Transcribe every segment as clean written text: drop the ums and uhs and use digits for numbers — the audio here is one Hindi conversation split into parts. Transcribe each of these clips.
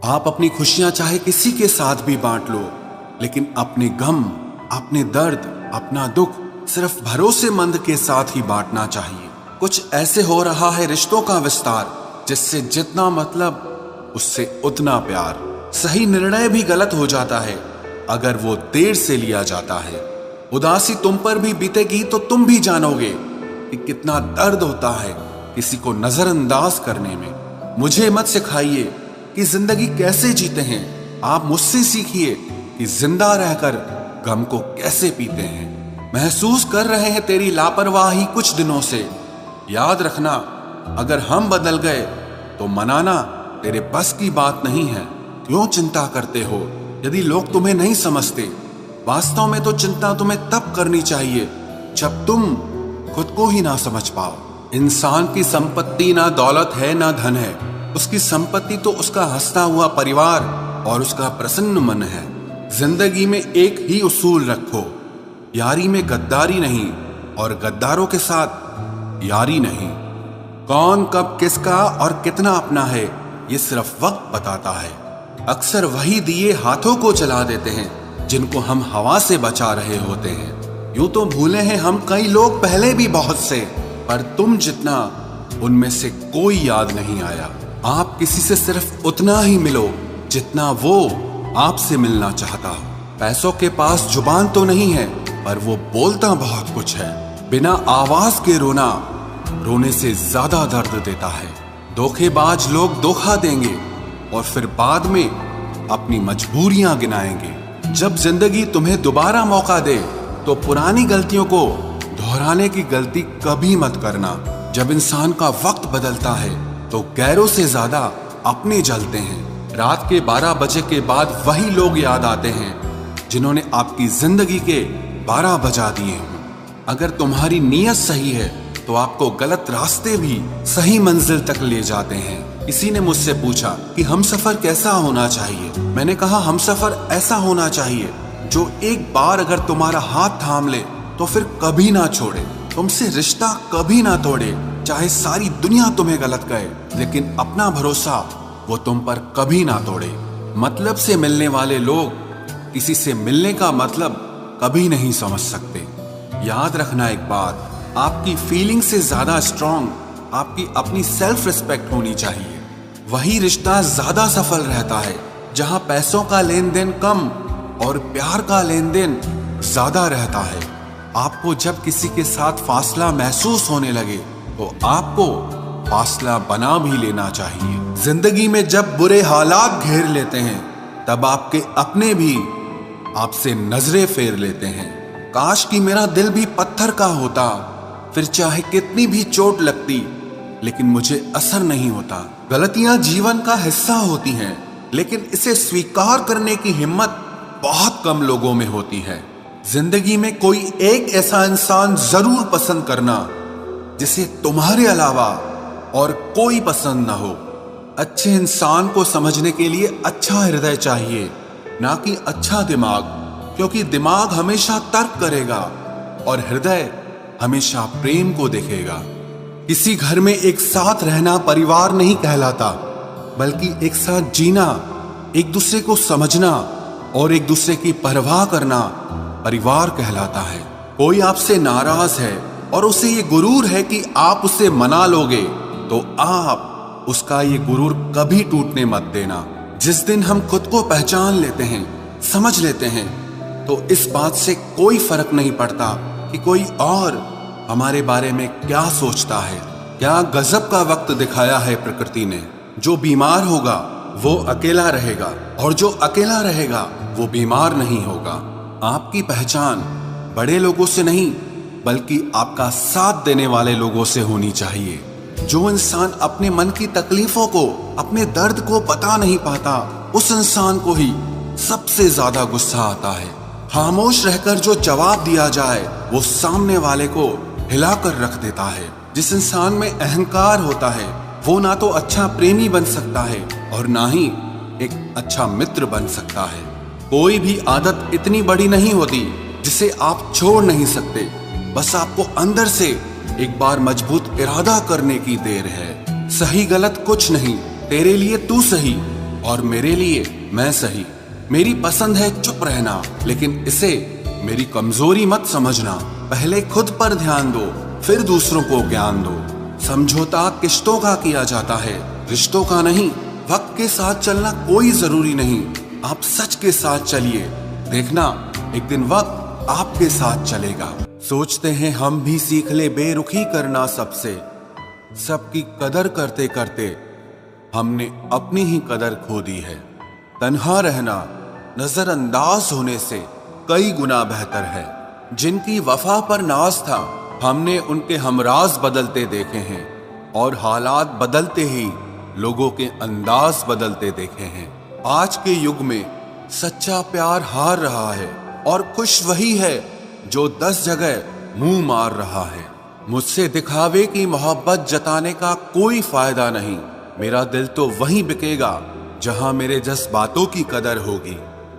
आप अपनी खुशियां चाहे किसी के साथ भी बांट लो, लेकिन अपने गम, अपने दर्द, अपना दुख सिर्फ भरोसेमंद के साथ ही बांटना चाहिए। कुछ ऐसे हो रहा है रिश्तों का विस्तार, जिससे जितना मतलब उससे उतना प्यार। सही निर्णय भी गलत हो जाता है अगर वो देर से लिया जाता है। उदासी तुम पर भी बीतेगी तो तुम भी जानोगे कि कितना दर्द होता है किसी को नजरअंदाज करने में। मुझे मत सिखाइए कि जिंदगी कैसे जीते हैं, आप मुझसे सीखिए कि जिंदा रहकर गम को कैसे पीते हैं। महसूस कर रहे हैं तेरी लापरवाही कुछ दिनों से। याद रखना, अगर हम बदल गए तो मनाना तेरे बस की बात नहीं है। क्यों चिंता करते हो यदि लोग तुम्हें नहीं समझते? वास्तव में तो चिंता तुम्हें तब करनी चाहिए जब तुम खुद को ही ना समझ पाओ। इंसान की संपत्ति ना दौलत है ना धन है, उसकी संपत्ति तो उसका हंसता हुआ परिवार और उसका प्रसन्न मन है। जिंदगी में एक ही उसूल रखो, यारी में गद्दारी नहीं और गद्दारों के साथ यारी नहीं। कौन कब किसका और कितना अपना है ये सिर्फ वक्त बताता है। अक्सर वही दिए हाथों को जला देते हैं जिनको हम हवा से बचा रहे होते हैं। यूं तो भूले हैं हम कई लोग पहले भी बहुत से, पर तुम जितना उनमें से कोई याद नहीं आया। आप किसी से सिर्फ उतना ही मिलो जितना वो आपसे मिलना चाहता। पैसों के पास जुबान तो नहीं है, पर वो बोलता बहुत कुछ है। बिना आवाज के रोना रोने से ज्यादा दर्द देता है। धोखेबाज लोग धोखा देंगे और फिर बाद में अपनी मजबूरियां गिनाएंगे। जब जिंदगी तुम्हें दोबारा मौका दे तो पुरानी गलतियों को दोहराने की गलती कभी मत करना। जब इंसान का वक्त बदलता है तो गैरों से ज्यादा अपने जलते हैं। रात के 12 बजे के बाद वही लोग याद आते हैं जिन्होंने आपकी जिंदगी के 12 बजा दिए हों। अगर तुम्हारी नीयत सही है तो आपको गलत रास्ते भी सही मंजिल तक ले जाते हैं। किसी ने मुझसे पूछा कि हमसफर कैसा होना चाहिए। मैंने कहा हमसफर ऐसा होना चाहिए जो एक बार अगर तुम्हारा हाथ थाम ले तो फिर कभी ना छोड़े, तुमसे रिश्ता कभी ना तोड़े। चाहे सारी दुनिया तुम्हें गलत कहे, लेकिन अपना भरोसा वो तुम पर कभी ना तोड़े। मतलब से मिलने वाले लोग किसी से मिलने का मतलब कभी नहीं समझ सकते। याद रखना एक बात, आपकी फीलिंग से ज्यादा स्ट्रांग आपकी अपनी सेल्फ रिस्पेक्ट होनी चाहिए। वही रिश्ता ज्यादा सफल रहता है जहां पैसों का लेन देन कम और प्यार का लेन देन ज्यादा रहता है। आपको जब किसी के साथ फासला महसूस होने लगे तो आपको फासला बना भी लेना चाहिए। जिंदगी में जब बुरे हालात घेर लेते हैं तब आपके अपने भी आपसे नजरें फेर लेते हैं। काश कि मेरा दिल भी पत्थर का होता, फिर चाहे कितनी भी चोट लगती लेकिन मुझे असर नहीं होता। गलतियां जीवन का हिस्सा होती हैं, लेकिन इसे स्वीकार करने की हिम्मत बहुत कम लोगों में होती है। जिंदगी में कोई एक ऐसा इंसान जरूर पसंद करना जिसे तुम्हारे अलावा और कोई पसंद ना हो। अच्छे इंसान को समझने के लिए अच्छा हृदय चाहिए, ना कि अच्छा दिमाग, क्योंकि दिमाग हमेशा तर्क करेगा और हृदय हमेशा प्रेम को देखेगा। किसी घर में एक साथ रहना परिवार नहीं कहलाता, बल्कि एक साथ जीना, एक दूसरे को समझना और एक दूसरे की परवाह करना परिवार कहलाता है। कोई आपसे नाराज है और उसे ये गुरूर है कि आप उसे मना लोगे, तो आप उसका ये गुरूर कभी टूटने मत देना। जिस दिन हम खुद को पहचान लेते हैं, समझ लेते हैं, तो इस बात से कोई फर्क नहीं पड़ता कि कोई और हमारे बारे में क्या सोचता है। क्या गजब का वक्त दिखाया है प्रकृति ने। जो बीमार होगा वो अकेला रहेगा और जो अकेला रहेगा वो बीमार नहीं होगा। आपकी पहचान बड़े लोगों से नहीं, बल्कि आपका साथ देने वाले लोगों से होनी चाहिए। जो इंसान अपने मन की तकलीफों को, अपने दर्द को बता नहीं पाता, उस इंसान को ही सबसे ज्यादा गुस्सा आता है। खामोश रहकर जो जवाब दिया जाए वो सामने वाले को हिलाकर रख देता है। जिस इंसान में अहंकार होता है वो ना तो अच्छा प्रेमी बन सकता है और ना ही एक अच्छा मित्र बन सकता है। कोई भी आदत इतनी बड़ी नहीं होती जिसे आप छोड़ नहीं सकते, बस आपको अंदर से एक बार मजबूत इरादा करने की देर है। सही गलत कुछ नहीं, तेरे लिए तू सही और मेरे लिए मैं सही। मेरी पसंद है चुप रहना, लेकिन इसे मेरी कमजोरी मत समझना। पहले खुद पर ध्यान दो, फिर दूसरों को ज्ञान दो। समझौता किश्तों का किया जाता है, रिश्तों का नहीं। वक्त के साथ चलना कोई जरूरी नहीं, आप सच के साथ चलिए। देखना एक दिन वक्त आपके साथ चलेगा। सोचते हैं हम भी सीख ले बेरुखी करना सबसे। सबकी कदर करते करते हमने अपनी ही कदर खो दी है। तन्हा रहना नजरअंदाज होने से कई गुना बेहतर है। जिनकी वफा पर नाज था, हमने उनके हमराज बदलते देखे हैं, और हालात बदलते ही लोगों के अंदाज बदलते देखे हैं। आज के युग में सच्चा प्यार हार रहा है, और खुश वही है जो 10 जगह मुंह मार रहा है। मुझसे दिखावे की मोहब्बत जताने का कोई फायदा नहीं। मेरा दिल तो वहीं बिकेगा जहां मेरे जज्बातों की कदर होगी।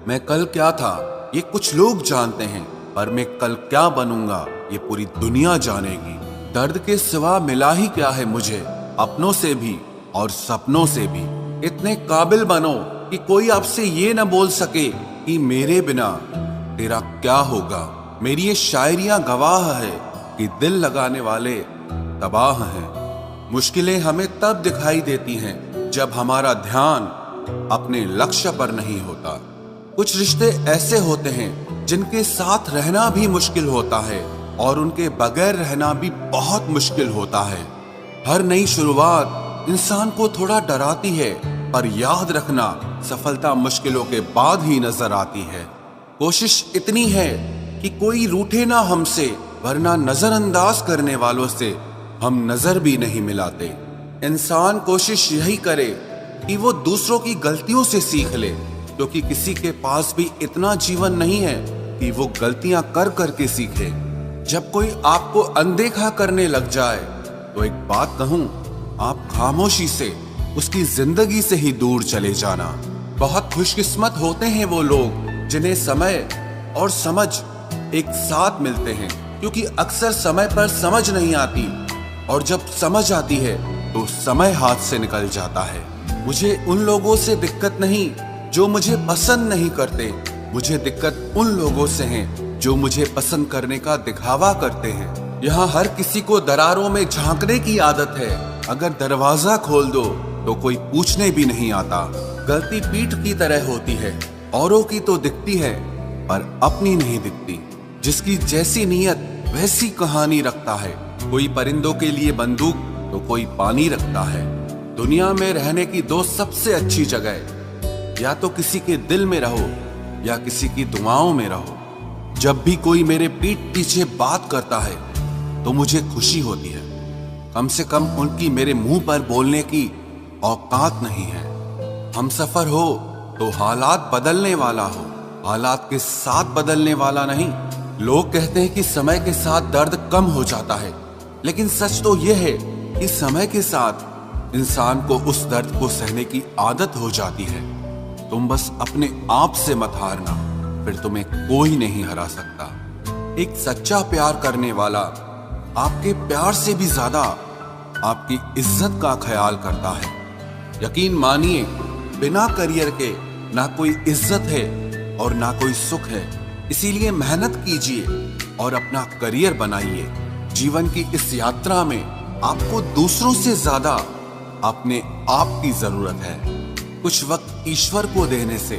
मैं कल क्या था ये कुछ लोग जानते हैं, पर मैं कल क्या बनूंगा ये पूरी दुनिया जानेगी। दर्द के सिवा मिला ही क्या है मुझे, अपनों से भी और सपनों से भी। इतने काबिल बनो कि कोई आपसे ये न बोल सके कि मेरे बिना तेरा क्या होगा। मेरी ये शायरियां गवाह है कि दिल लगाने वाले तबाह हैं। मुश्किलें हमें तब दिखाई देती हैं जब हमारा ध्यान अपने लक्ष्य पर नहीं होता। कुछ रिश्ते ऐसे होते हैं जिनके साथ रहना भी मुश्किल होता है, और उनके बगैर रहना भी बहुत मुश्किल होता है। हर नई शुरुआत इंसान को थोड़ा डराती है, पर याद रखना सफलता मुश्किलों के बाद ही नजर आती है। कोशिश इतनी है कि कोई रूठे ना हमसे, वरना नजरअंदाज करने वालों से हम नजर भी नहीं मिलाते। इंसान कोशिश यही करे कि वो दूसरों की गलतियों से सीख ले, क्योंकि किसी के पास भी इतना जीवन नहीं है कि वो गलतियां कर करके सीखे। जब कोई आपको अनदेखा करने लग जाए तो एक बात कहूं, आप खामोशी से उसकी जिंदगी से ही दूर चले जाना। बहुत खुशकिस्मत होते हैं वो लोग जिन्हें समय और समझ एक साथ मिलते हैं, क्योंकि अक्सर समय पर समझ नहीं आती, और जब समझ आती है तो समय हाथ से निकल जाता है। मुझे उन लोगों से दिक्कत नहीं जो मुझे पसंद नहीं करते, मुझे दिक्कत उन लोगों से है जो मुझे पसंद करने का दिखावा करते हैं। यहाँ हर किसी को दरारों में झांकने की आदत है। अगर दरवाजा खोल दो तो कोई पूछने भी नहीं आता। गलती पीठ की तरह होती है, औरों की तो दिखती है पर अपनी नहीं दिखती। जिसकी जैसी नीयत वैसी कहानी रखता है। कोई परिंदों के लिए बंदूक तो कोई पानी रखता है। दुनिया में रहने की दो सबसे अच्छी जगह, या तो किसी के दिल में रहो या किसी की दुआओं में रहो। जब भी कोई मेरे पीठ पीछे बात करता है तो मुझे खुशी होती है। कम से कम उनकी मेरे मुंह पर बोलने की औकात नहीं है। हमसफर हो तो हालात बदलने वाला हो, हालात के साथ बदलने वाला नहीं। लोग कहते हैं कि समय के साथ दर्द कम हो जाता है, लेकिन सच तो यह है कि समय के साथ इंसान को उस दर्द को सहने की आदत हो जाती है। तुम बस अपने आप से मत हारना, फिर तुम्हें कोई नहीं हरा सकता। एक सच्चा प्यार करने वाला आपके प्यार से भी ज्यादा आपकी इज्जत का ख्याल करता है। यकीन मानिए, बिना करियर के ना कोई इज्जत है और ना कोई सुख है। इसीलिए मेहनत कीजिए और अपना करियर बनाइए। जीवन की इस यात्रा में आपको दूसरों से ज्यादा अपने आप की जरूरत है। कुछ वक्त ईश्वर को देने से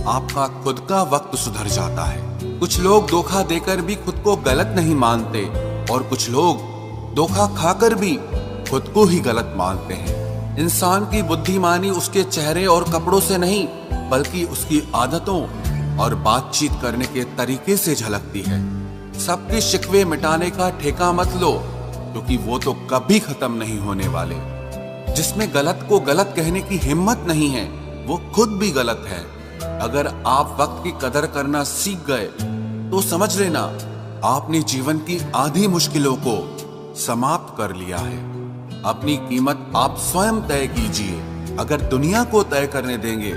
आपका खुद का वक्त सुधर जाता है। कुछ लोग धोखा देकर भी खुद को गलत नहीं मानते, और कुछ लोग धोखा खाकर भी खुद को ही गलत मानते हैं। इंसान की बुद्धिमानी उसके चेहरे और कपड़ों से नहीं, बल्कि उसकी आदतों और बातचीत करने के तरीके से झलकती है। सबके शिकवे मिटाने का ठेका मत लो, क्योंकि वो तो कभी खत्म नहीं होने वाले। जिसमें गलत को गलत कहने की हिम्मत नहीं है, वो खुद भी गलत है। अगर आप वक्त की कदर करना सीख गए तो समझ लेना आपने जीवन की आधी मुश्किलों को समाप्त कर लिया है। अपनी कीमत आप स्वयं तय कीजिए। अगर दुनिया को तय करने देंगे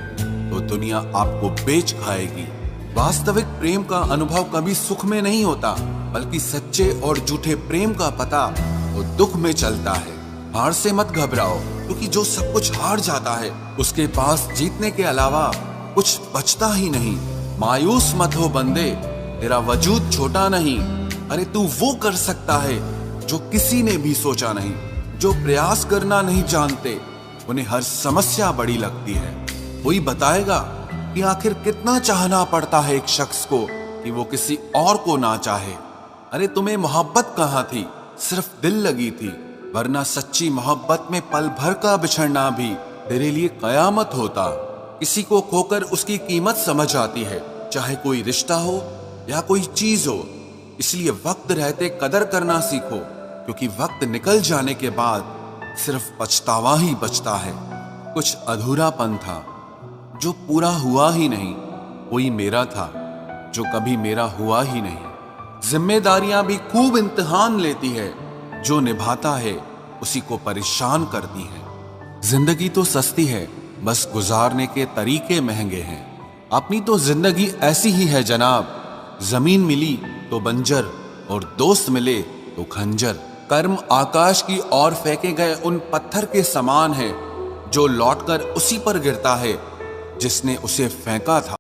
तो दुनिया आपको बेच खाएगी। वास्तविक प्रेम का अनुभव कभी सुख में नहीं होता, बल्कि सच्चे और झूठे प्रेम का पता वो दुख में चलता है। हार से मत घबराओ, क्योंकि जो सब कुछ हार जाता है उसके पास जीतने के अलावा कुछ बचता ही नहीं। मायूस मत हो बंदे, तेरा वजूद छोटा नहीं। अरे तू वो कर सकता है जो किसी ने भी सोचा नहीं। जो प्रयास करना नहीं जानते उन्हें हर समस्या बड़ी लगती है। कोई बताएगा कि आखिर कितना चाहना पड़ता है एक शख्स को कि वो किसी और को ना चाहे। अरे तुम्हें मोहब्बत कहाँ थी, सिर्फ दिल लगी थी, वरना सच्ची मोहब्बत में पल भर का बिछड़ना भी तेरे लिए कयामत होता। किसी को खोकर उसकी कीमत समझ आती है, चाहे कोई रिश्ता हो या कोई चीज हो। इसलिए वक्त रहते कदर करना सीखो, क्योंकि वक्त निकल जाने के बाद सिर्फ पछतावा ही बचता है। कुछ अधूरापन था जो पूरा हुआ ही नहीं, कोई मेरा था जो कभी मेरा हुआ ही नहीं। जिम्मेदारियां भी खूब इम्तिहान लेती है, जो निभाता है उसी को परेशान करती है। जिंदगी तो सस्ती है, बस गुजारने के तरीके महंगे हैं। अपनी तो जिंदगी ऐसी ही है जनाब, जमीन मिली तो बंजर और दोस्त मिले तो खंजर। कर्म आकाश की ओर फेंके गए उन पत्थर के समान है, जो लौटकर उसी पर गिरता है जिसने उसे फेंका था।